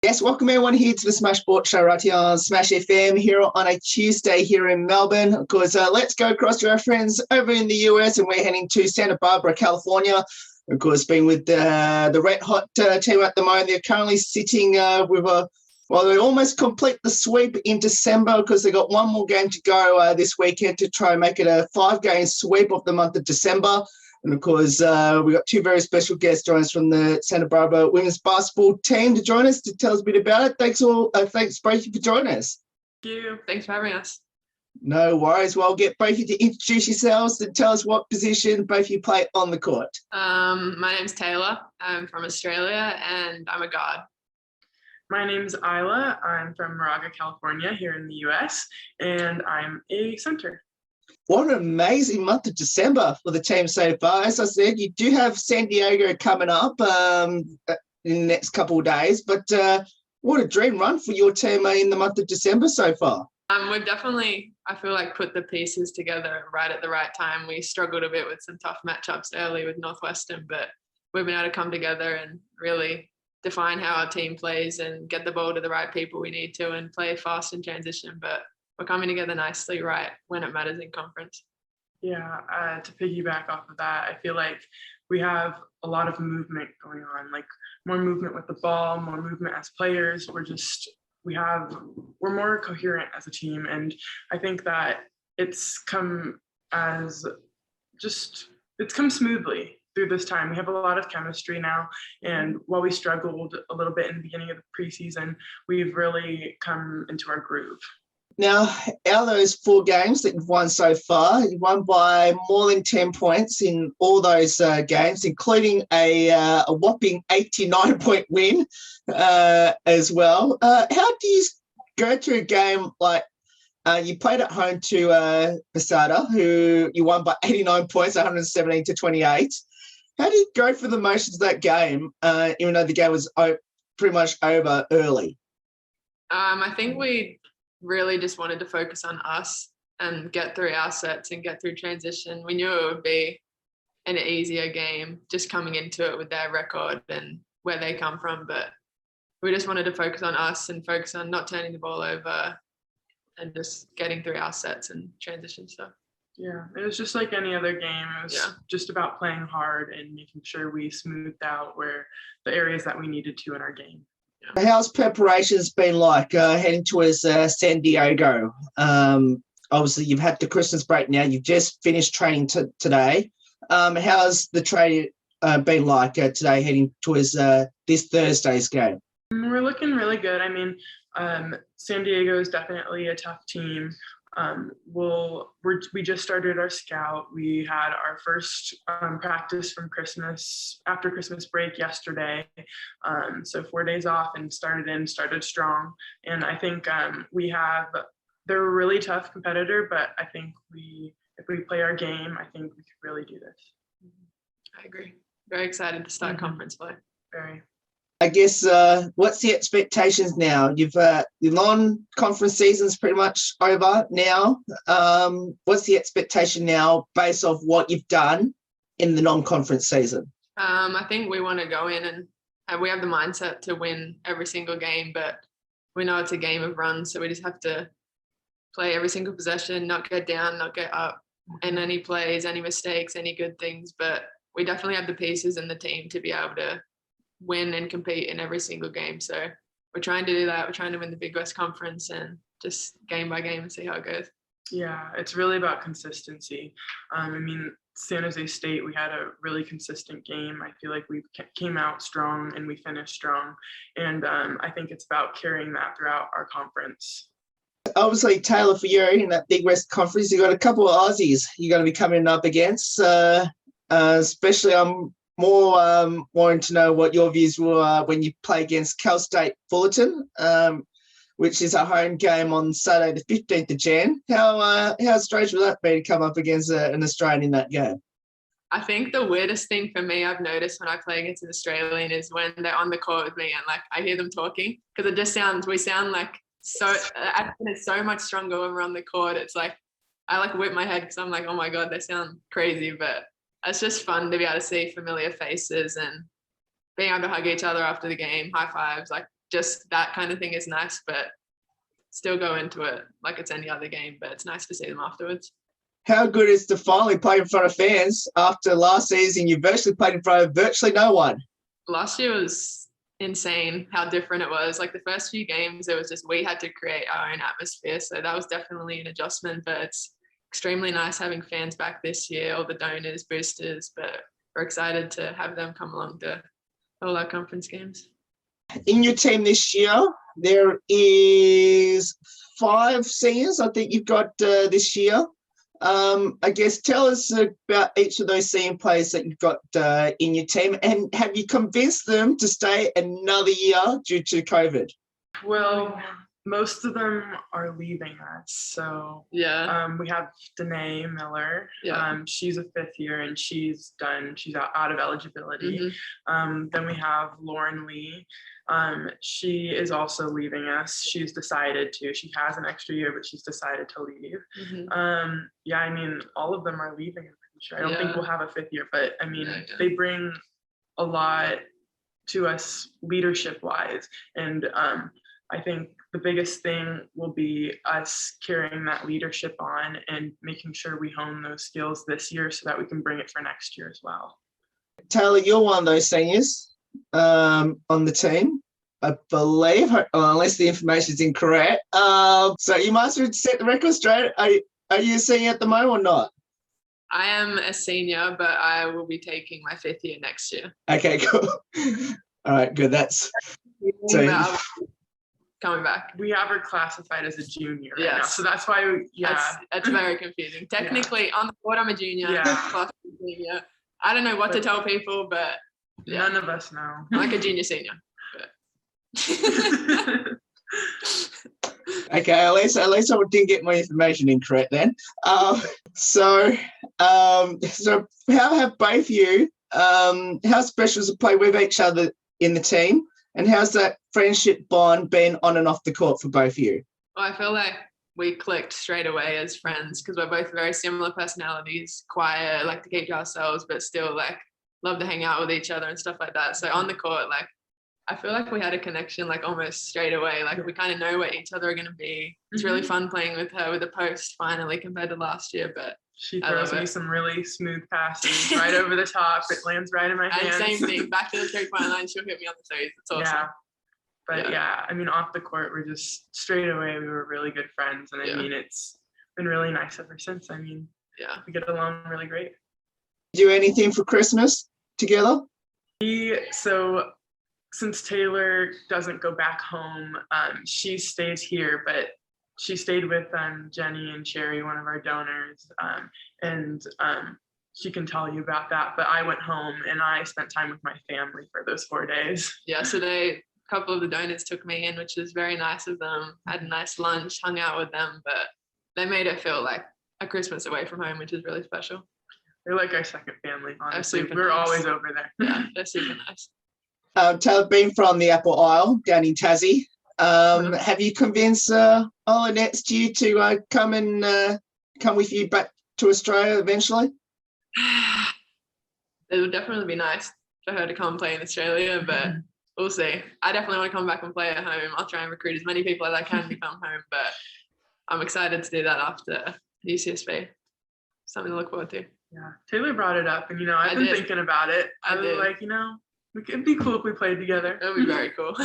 Yes, welcome everyone here to the Smash Sports Show right here on Smash FM here on a Tuesday here in Melbourne. Of course, let's go across to our friends over in the US, and we're heading to Santa Barbara, California. Of course, being with the Red Hot team at the moment, they're currently sitting with they almost complete the sweep in December because they got one more game to go this weekend to try and make it a 5-game sweep of the month of December. And, of course, we've got two very special guests joining us from the Santa Barbara women's basketball team to join us to tell us a bit about it. Thanks both of you for joining us. Thank you. Thanks for having us. No worries. Well, I'll get both of you to introduce yourselves and tell us what position both of you play on the court. My name's Taylor. I'm from Australia, and I'm a guard. My name's Isla. I'm from Moraga, California, here in the US, and I'm a center. What an amazing month of December for the team so far. As I said, you do have San Diego coming up in the next couple of days, but what a dream run for your team in the month of December so far. We've definitely, I feel like, put the pieces together right at the right time. We struggled a bit with some tough matchups early with Northwestern, but we've been able to come together and really define how our team plays and get the ball to the right people we need to and play fast in transition. But we're coming together nicely right when it matters in conference. Yeah, to piggyback off of that, I feel like we have a lot of movement going on, like more movement with the ball, more movement as players. We're more coherent as a team, and I think that it's come smoothly through this time. We have a lot of chemistry now, and while we struggled a little bit in the beginning of the preseason, we've really come into our groove. Now, out of those 4 games that you've won so far, you've won by more than 10 points in all those games, including a whopping 89-point win as well. How do you go through a game like you played at home to Posada, who you won by 89 points, 117-28. How do you go through the motions of that game, even though the game was pretty much over early? I think we really just wanted to focus on us and get through our sets and get through transition. We knew it would be an easier game just coming into it with their record and where they come from, but we just wanted to focus on us and focus on not turning the ball over and just getting through our sets and transition stuff. Yeah, it was just like any other game. It was just about playing hard and making sure we smoothed out the areas that we needed to in our game. Yeah. How's preparations been like heading towards San Diego? Obviously, you've had the Christmas break now. You've just finished training today. How's the training been like today heading towards this Thursday's game? We're looking really good. I mean, San Diego is definitely a tough team. We just started our scout. We had our first practice from after Christmas break yesterday. So 4 days off and started strong. And I think they're a really tough competitor, but I think if we play our game, I think we could really do this. I agree. Very excited to start conference play. Very. I guess what's the expectations now? Your non-conference season's pretty much over now. What's the expectation now based off what you've done in the non-conference season? I think we want to go in and we have the mindset to win every single game, but we know it's a game of runs, so we just have to play every single possession, not get down, not get up, and any plays, any mistakes, any good things. But we definitely have the pieces in the team to be able to win and compete in every single game. So we're trying to do that. We're trying to win the Big West Conference and just game by game and see how it goes. Yeah, it's really about consistency. I mean, San Jose State, we had a really consistent game. I feel like we came out strong and we finished strong. And I think it's about carrying that throughout our conference. Obviously, Taylor, for you in that Big West Conference, you've got a couple of Aussies you're going to be coming up against. Especially, I'm more wanting to know what your views were when you play against Cal State Fullerton, which is a home game on Saturday the 15th of Jan. How strange would that be to come up against an Australian in that game? I think the weirdest thing for me I've noticed when I play against an Australian is when they're on the court with me and like I hear them talking, because we sound like it's so much stronger when we're on the court. It's like I like whip my head because I'm like, oh my God, they sound crazy, but it's just fun to be able to see familiar faces and being able to hug each other after the game, high fives. Like just that kind of thing is nice, but still go into it like it's any other game, but it's nice to see them afterwards. How good is to finally play in front of fans after last season? You virtually played in front of virtually no one. Last year was insane how different it was. Like the first few games, it was just we had to create our own atmosphere. So that was definitely an adjustment, but it's extremely nice having fans back this year, all the donors, boosters, but we're excited to have them come along to all our conference games. In your team this year, there is 5 seniors I think you've got this year. I guess tell us about each of those senior players that you've got in your team, and have you convinced them to stay another year due to COVID? Well, most of them are leaving us. So Yeah. we have Danae Miller. Yeah. She's a 5th year and she's out of eligibility. Then we have Lauren Lee. She is also leaving us. She's decided to. She has an extra year, but she's decided to leave. Yeah, I mean, all of them are leaving, I'm pretty sure. I don't think we'll have a 5th year, but I mean, they bring a lot to us leadership-wise. And I think the biggest thing will be us carrying that leadership on and making sure we hone those skills this year so that we can bring it for next year as well. Taylor, you're one of those seniors on the team, I believe, unless the information is incorrect. So you must have set the record straight. Are you a senior at the moment or not? I am a senior, but I will be taking my 5th year next year. Okay, cool. All right, good. That's so. Coming back. We have her classified as a junior right now, Yes. so that's why, That's very confusing. Technically, on the board, I'm a junior. Class senior. I don't know what to tell people, but none of us know. I'm like a junior senior. Okay, at least I didn't get my information incorrect then. So how have both of you? How special is it to play with each other in the team, and how's that friendship bond been on and off the court for both of you? Well, I feel like we clicked straight away as friends because we're both very similar personalities, quiet, like to keep to ourselves, but still like love to hang out with each other and stuff like that. So on the court, like I feel like we had a connection like almost straight away. Like we kind of know where each other are going to be. It's really fun playing with her with a post finally compared to last year, but she throws me some really smooth passes right over the top. It lands right in my hands. And same thing, back to the 3-point line, she'll hit me on the toes. It's awesome. Yeah. But I mean, off the court, we're just straight away, we were really good friends. And I mean, it's been really nice ever since. I mean, we get along really great. Do anything for Christmas together? So since Taylor doesn't go back home, she stays here, but she stayed with Jenny and Sherry, one of our donors, and she can tell you about that. But I went home and I spent time with my family for those 4 days. Yeah, so a couple of the donors took me in, which was very nice of them. Had a nice lunch, hung out with them, but they made it feel like a Christmas away from home, which is really special. They're like our second family, honestly. We're always over there. Yeah, they're super nice. Taylor, being from the Apple Isle down in Tassie, have you convinced Ola next year to come with you back to Australia eventually? It would definitely be nice for her to come play in Australia, but we'll see. I definitely want to come back and play at home. I'll try and recruit as many people as I can to come home, but I'm excited to do that after UCSB. Something to look forward to. Yeah, Taylor brought it up, and I've been thinking about it. I was like, it'd be cool if we played together. That would be very cool.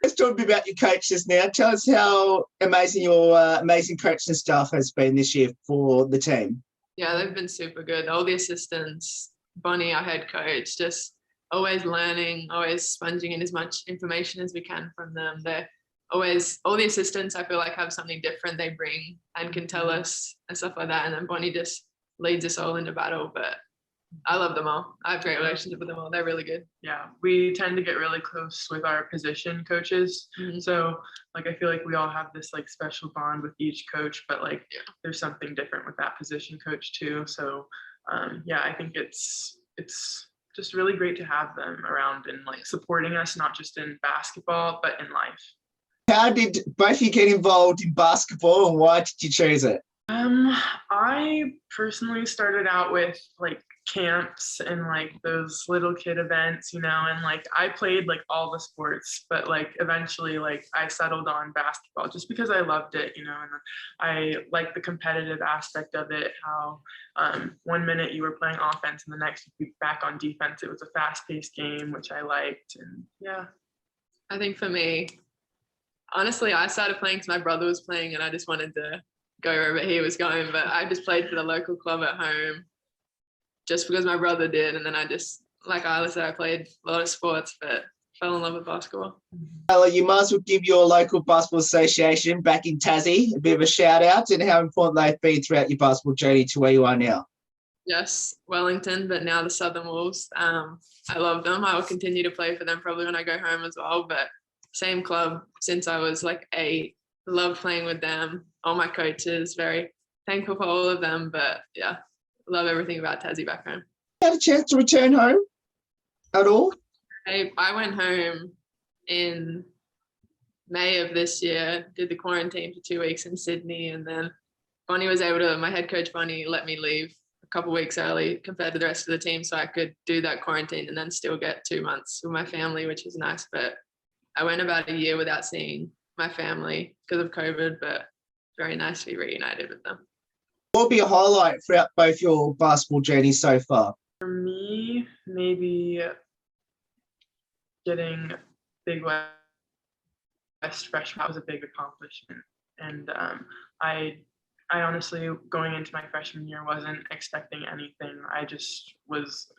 Let's talk a bit about your coaches now. Tell us how amazing your amazing coaching staff has been this year for the team. Yeah, they've been super good. All the assistants, Bonnie, our head coach, just always learning, always sponging in as much information as we can from them. They're always, all the assistants, I feel like, have something different they bring and can tell us and stuff like that. And then Bonnie just leads us all into battle. But I love them all. I have great relationship with them all. They're really good. Yeah, we tend to get really close with our position coaches. So like, I feel like we all have this like special bond with each coach, but like there's something different with that position coach too. So I think it's just really great to have them around and like supporting us, not just in basketball, but in life. How did both of you get involved in basketball, and why did you choose it? I personally started out with like camps and like those little kid events, and like I played like all the sports, but like eventually like I settled on basketball just because I loved it, and I like the competitive aspect of it, how 1 minute you were playing offense and the next you'd be back on defense. It was a fast-paced game, which I liked. And yeah. I think for me, honestly, I started playing because my brother was playing and I just wanted to go wherever he was going, but I just played for the local club at home just because my brother did. And then I just, like Isla said, I played a lot of sports, but fell in love with basketball. You might as well give your local basketball association back in Tassie a bit of a shout out and how important they've been throughout your basketball journey to where you are now. Yes, Wellington, but now the Southern Wolves. I love them. I will continue to play for them probably when I go home as well, but same club since I was like 8. Love playing with them. All my coaches, very thankful for all of them, but yeah, love everything about Tassie back home. You had a chance to return home at all? I went home in May of this year, did the quarantine for 2 weeks in Sydney, and then my head coach Bonnie let me leave a couple of weeks early compared to the rest of the team so I could do that quarantine and then still get 2 months with my family, which was nice. But I went about a year without seeing my family because of COVID, but very nice to be reunited with them. What would be a highlight throughout both your basketball journeys so far? For me, maybe getting Big West freshman was a big accomplishment. And I honestly, going into my freshman year, wasn't expecting anything. I just was,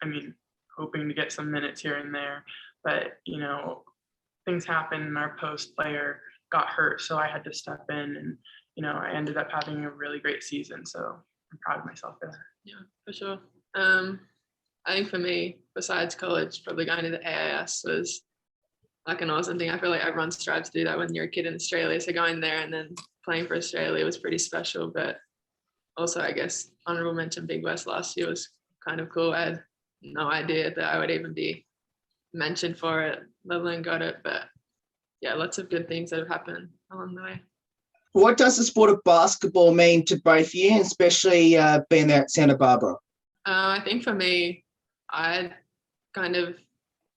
hoping to get some minutes here and there. But, things happened and our post player got hurt. So I had to step in and, I ended up having a really great season. So I'm proud of myself for that. Yeah, for sure. I think for me, besides college, probably going to the AIS was like an awesome thing. I feel like everyone strives to do that when you're a kid in Australia. So going there and then playing for Australia was pretty special. But also, I guess, honorable mention Big West last year was kind of cool. I had no idea that I would even be mentioned for it, let alone got it. But yeah, lots of good things that have happened along the way. What does the sport of basketball mean to both of you, and especially being there at Santa Barbara? I think for me, I kind of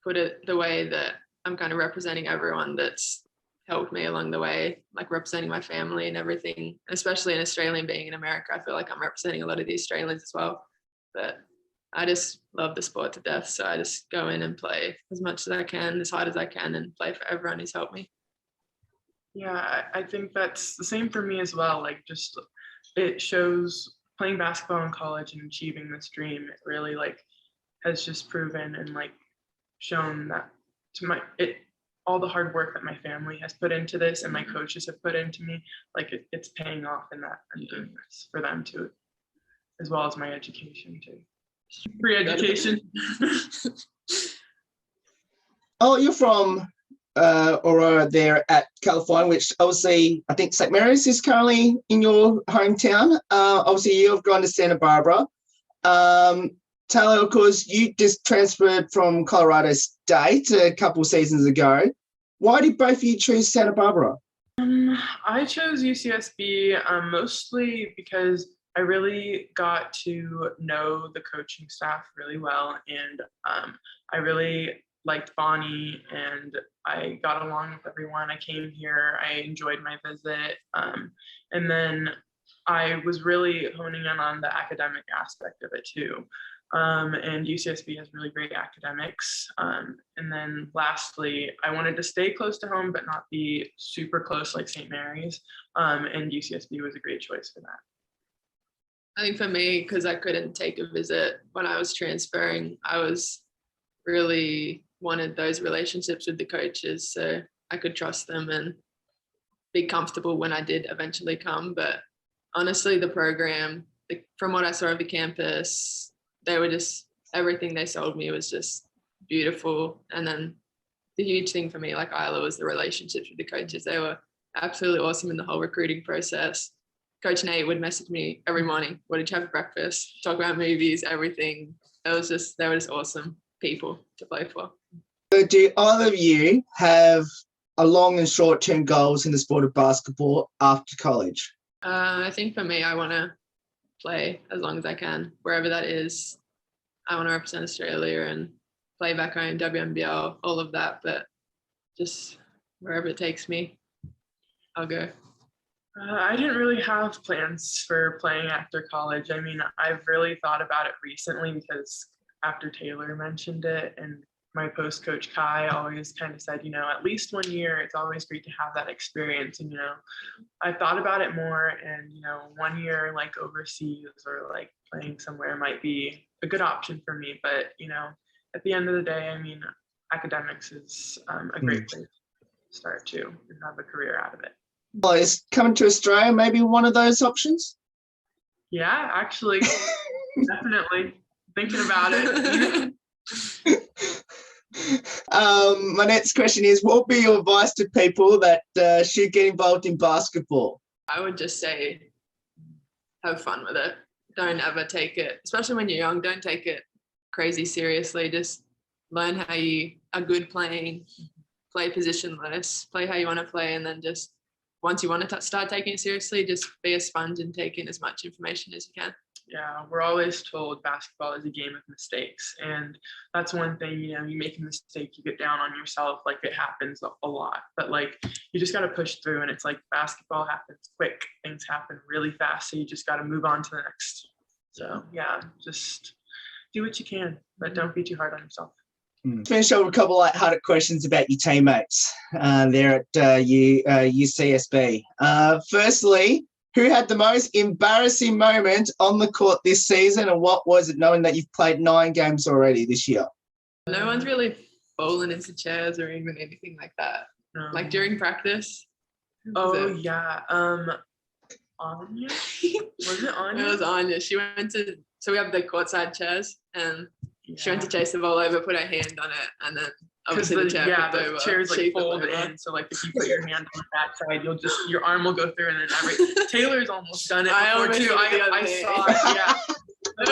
put it the way that I'm kind of representing everyone that's helped me along the way, like representing my family and everything, especially an Australian being in America. I feel like I'm representing a lot of the Australians as well. But I just love the sport to death. So I just go in and play as much as I can, as hard as I can, and play for everyone who's helped me. Yeah, I think that's the same for me as well. Like, just it shows playing basketball in college and achieving this dream. It really has just proven and shown that all the hard work that my family has put into this and my coaches have put into me, it's paying off in that I'm doing this for them too, as well as my education too. Free education. Oh, you're from Aurora there at California, which obviously I think St. Mary's is currently in your hometown. Obviously you've gone to Santa Barbara. Taylor, of course, you just transferred from Colorado State a couple of seasons ago. Why did both of you choose Santa Barbara? I chose UCSB mostly because I really got to know the coaching staff really well, and I really liked Bonnie, and I got along with everyone. I came here, I enjoyed my visit, and then I was really honing in on the academic aspect of it too. And UCSB has really great academics. And then lastly, I wanted to stay close to home, but not be super close like St. Mary's. And UCSB was a great choice for that. I think for me, because I couldn't take a visit when I was transferring, I was really wanted those relationships with the coaches so I could trust them and be comfortable when I did eventually come. But honestly, the program, from what I saw of the campus, they were just, everything they sold me was just beautiful. And then the huge thing for me, like Isla, was the relationships with the coaches. They were absolutely awesome in the whole recruiting process. Coach Nate would message me every morning, what did you have for breakfast? Talk about movies, everything. They were just awesome people to play for. So do either of you have a long and short-term goals in the sport of basketball after college? I think for me, I want to play as long as I can, wherever that is. I want to represent Australia and play back home, WNBL, all of that. But just wherever it takes me, I'll go. I didn't really have plans for playing after college. I mean, I've really thought about it recently because after Taylor mentioned it, and my post coach Kai always kind of said, at least 1 year, it's always great to have that experience. And, I thought about it more, and, 1 year like overseas or like playing somewhere might be a good option for me. But, at the end of the day, I mean, academics is a great place to start too and have a career out of it. Well, is coming to Australia maybe one of those options? Yeah, actually, definitely thinking about it. My next question is, what would be your advice to people that should get involved in basketball? I would just say, have fun with it. Don't ever take it, especially when you're young, don't take it crazy seriously. Just learn how you are good playing, play positionless, play how you want to play, and then just once you want to start taking it seriously, just be a sponge and take in as much information as you can. Yeah, we're always told basketball is a game of mistakes. And that's one thing, you make a mistake, you get down on yourself. Like, it happens a lot. But, like, you just got to push through. And it's like basketball happens quick. Things happen really fast. So you just got to move on to the next. So, yeah, just do what you can. But don't be too hard on yourself. Finish up with a couple of light-hearted questions about your teammates there at UCSB. Firstly, who had the most embarrassing moment on the court this season, and what was it, knowing that you've played 9 games already this year? No one's really fallen into chairs or even anything like that. Like during practice. Oh, yeah. Anya? Was it Anya? It was Anya. She went to, so we have the courtside chairs, and she went to chase the ball over, put her hand on it, and then obviously the chair flipped over. The chairs like fold in, so like if you put your hand on that side, your arm will go through, and then Taylor's almost done it before too. I saw it. Yeah,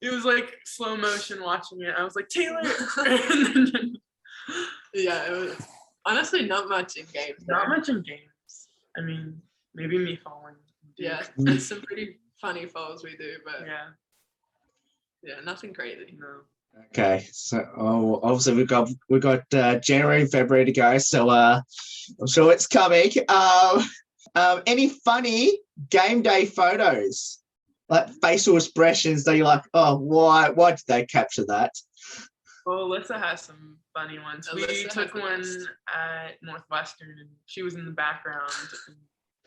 it was like slow motion watching it. I was like, Taylor. Yeah, it was honestly not much in games. Not much in games. I mean, maybe me falling. Yeah, there's some pretty funny falls we do, but yeah, nothing crazy. No. Okay, so obviously we've got January and February to go, so I'm sure it's coming. Any funny game day photos, like facial expressions that you're like, oh, why did they capture that? Well, Alyssa has some funny ones. We took one at Northwestern, and she was in the background. And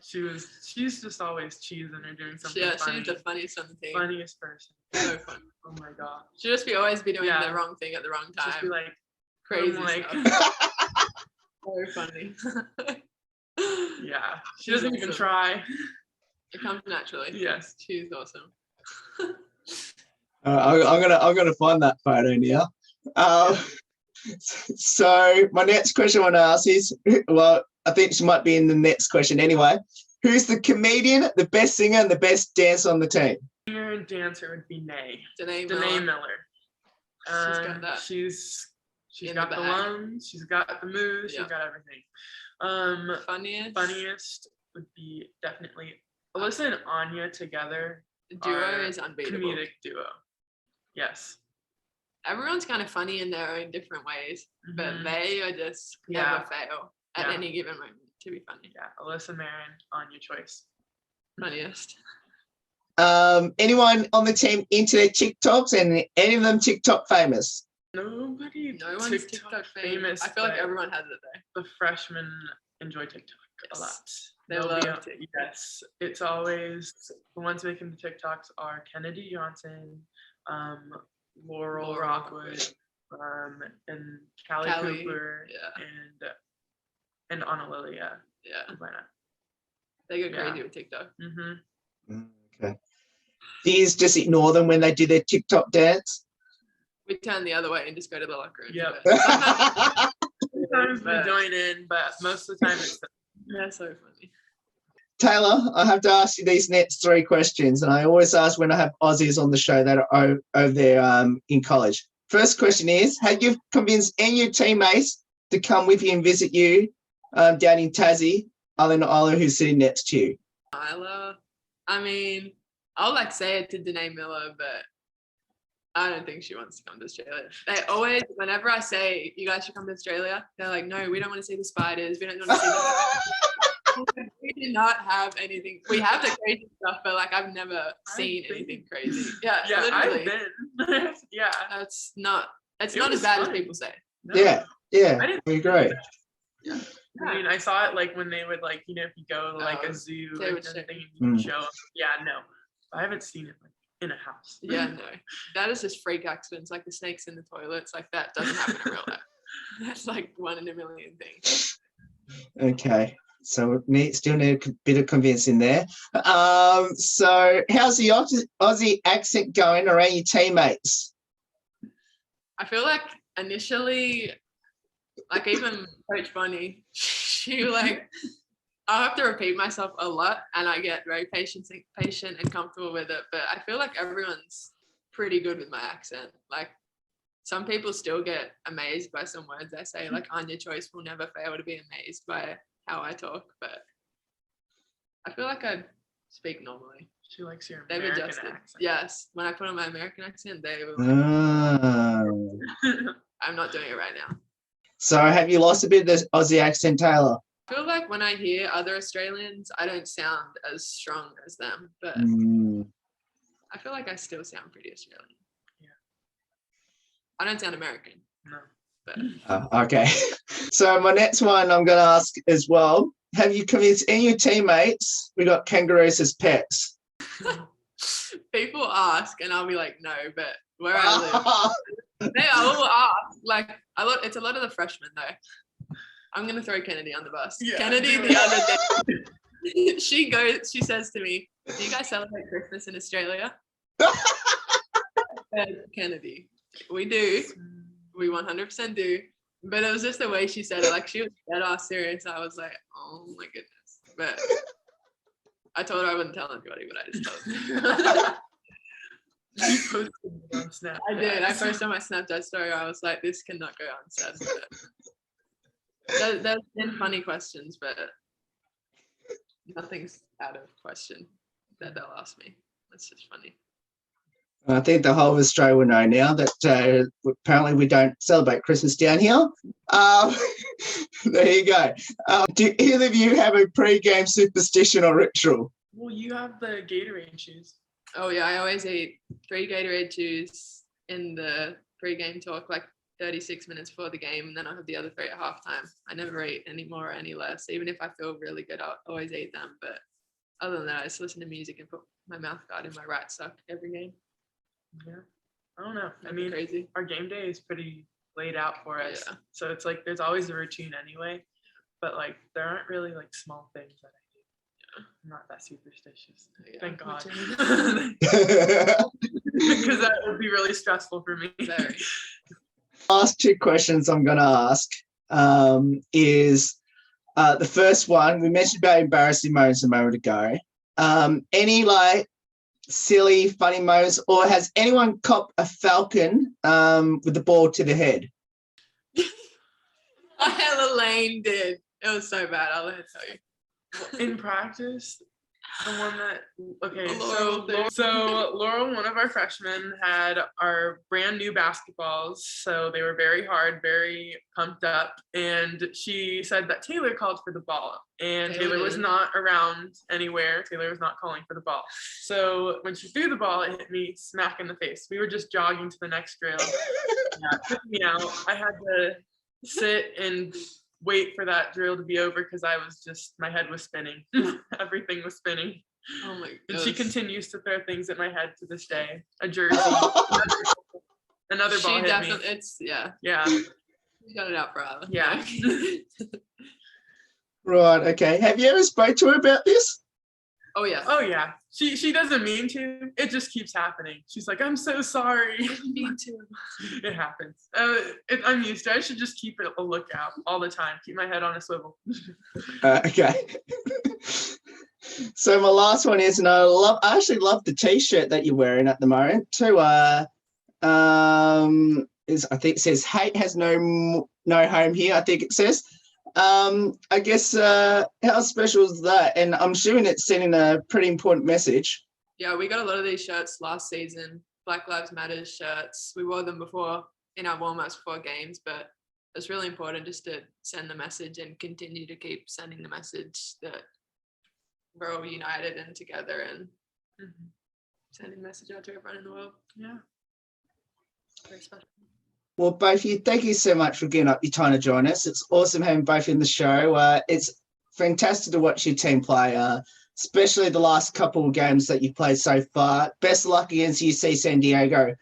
she's just always cheesing or doing something funny. She's the funniest on the team. Funniest person. So funny. Oh my god. She'll just always be doing the wrong thing at the wrong time. Just be like crazy stuff. So funny. Yeah. She doesn't even try. It comes naturally. Yes. She's awesome. I'm gonna find that photo now. So my next question I want to ask is, well, I think she might be in the next question anyway. Who's the comedian, the best singer, and the best dancer on the team? Singer and dancer would be Danae Miller. She's got that. She's got the lungs. She's got the moves. She's got everything. Funniest would be definitely Alyssa and Anya together. The duo is unbeatable. Comedic duo. Yes. Everyone's kind of funny in their own different ways, but they are just never fail at any given moment to be funny. Yeah, Alyssa, Marin, Anya choice. Funniest. Anyone on the team into their TikToks, and any of them TikTok famous? No one's TikTok famous. I feel like everyone has it though. The freshmen enjoy TikTok a lot. They love TikTok. Yes, it's always the ones making the TikToks are Kennedy Johnson, Laurel Rockwood, and Callie Cooper, and Anna Lily. Yeah. Why not? They go crazy with TikTok. Okay. Do you just ignore them when they do their TikTok dance? We turn the other way and just go to the locker room. Yep. Sometimes we join in, but most of the time it's so funny. Taylor, I have to ask you these next 3 questions, and I always ask when I have Aussies on the show that are over there in college. First question is, have you convinced any of your teammates to come with you and visit you down in Tassie, other than Isla, who's sitting next to you? Isla, I mean, I'll say it to Danae Miller, but I don't think she wants to come to Australia. They always, whenever I say you guys should come to Australia, they're like, no, we don't want to see the spiders. We don't want to see the. We do not have anything. We have the crazy stuff, but like I've never seen anything crazy. Yeah, literally. I've been. Yeah, it's not as bad as people say. No. Yeah, I didn't we agree. Yeah. I mean, I saw it like when they would like, if you go to like a zoo they or would something, show. you would show. Yeah, no, I haven't seen it like in a house. Yeah, no, that is just freak accidents, like the snakes in the toilets. Like that doesn't happen in real life. That's like 1 in a million things. Okay, so still need a bit of convincing there. So how's the Aussie accent going around your teammates? I feel like initially, like even Coach Bonnie, she like, I have to repeat myself a lot, and I get very patient and comfortable with it. But I feel like everyone's pretty good with my accent. Like some people still get amazed by some words I say. Like Anya Choice will never fail to be amazed by how I talk. But I feel like I speak normally. She likes your They've American adjusted. accent. Yes, when I put on my American accent, they were. Oh. I'm not doing it right now. So have you lost a bit of the Aussie accent, Taylor? I feel like when I hear other Australians, I don't sound as strong as them, but I feel like I still sound pretty Australian. Yeah. I don't sound American. No. But Okay. So my next one I'm going to ask as well. Have you convinced any of your teammates we got kangaroos as pets? people ask, and I'll be like, no, but where I live, I will ask. Like it's a lot of the freshmen though. I'm gonna throw Kennedy on the bus. Yeah. Kennedy the other day, she says to me, do you guys celebrate Christmas in Australia? Kennedy, we do. We 100% do. But it was just the way she said it. Like she was dead ass serious. I was like, oh my goodness. But I told her I wouldn't tell anybody, but I just told her. You posted it on Snapchat. I did. I posted on my Snapchat story. I was like, this cannot go unsaid. There's been funny questions, but nothing's out of question that they'll ask me. That's just funny. I think the whole of Australia will know now that apparently we don't celebrate Christmas down here. There you go. Do either of you have a pre-game superstition or ritual? Well, you have the Gatorade shoes. Oh yeah, I always eat 3 Gatorade chews in the pre-game talk, like 36 minutes before the game, and then I'll have the other 3 at halftime. I never eat any more or any less. Even if I feel really good, I'll always eat them. But other than that, I just listen to music and put my mouth guard in my right sock every game. Yeah. I don't know. I Nothing mean, crazy. our game day is pretty laid out for us. Yeah. So it's like there's always a routine anyway. But like there aren't really like small things that I do. Yeah. I'm not that superstitious. Yeah, Thank God. Last Because that would be really stressful for me. Very. 2 questions I'm going to ask is the first one, we mentioned about embarrassing moments a moment ago. Any like silly, funny moments, or has anyone copped a falcon with the ball to the head? Elaine did. It was so bad. I'll let her tell you. In practice, the one that Laurel so Laurel, one of our freshmen, had our brand new basketballs, so they were very hard, very pumped up, and she said that Taylor called for the ball, and Taylor was not around anywhere. Taylor was not calling for the ball, so when she threw the ball, it hit me smack in the face. We were just jogging to the next drill. Yeah, it took me out. I had to sit and wait for that drill to be over because my head was spinning. Everything was spinning. Oh my god. And she continues to throw things at my head to this day. A jersey. Another ball hit me. It's yeah. Yeah. She got it out for her. Yeah. Right, okay. Have you ever spoke to her about this? Oh yeah. Oh yeah. She doesn't mean to. It just keeps happening. She's like, I'm so sorry. Me too. It happens. I'm used to it. I should just keep a lookout all the time. Keep my head on a swivel. Okay. So my last one is, and I actually love the t-shirt that you're wearing at the moment too. I think it says hate has no home here. I think it says. I guess how special is that? And I'm assuming it's sending a pretty important message. Yeah, we got a lot of these shirts last season, Black Lives Matter shirts. We wore them before in our warm-ups before games, but it's really important just to send the message and continue to keep sending the message that we're all united and together, and sending the message out to everyone in the world. Yeah. Very special. Well, both of you, thank you so much for giving up your time to join us. It's awesome having both in the show. It's fantastic to watch your team play, especially the last couple of games that you've played so far. Best of luck against UC San Diego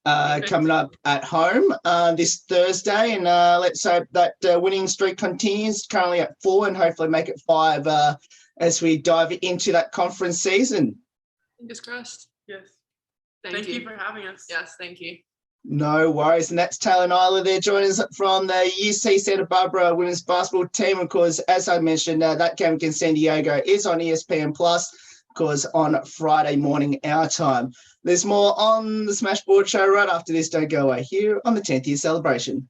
coming up at home this Thursday. And let's hope that winning streak continues, currently at 4, and hopefully make it 5 as we dive into that conference season. Fingers crossed. Yes. Thank you for having us. Yes, thank you. No worries. And that's Taylor Nyler there joining us from the UC Santa Barbara women's basketball team. Of course, as I mentioned, that game against San Diego is on ESPN Plus, of course, on Friday morning our time. There's more on the Smashboard Show right after this. Don't go away here on the 10th year celebration.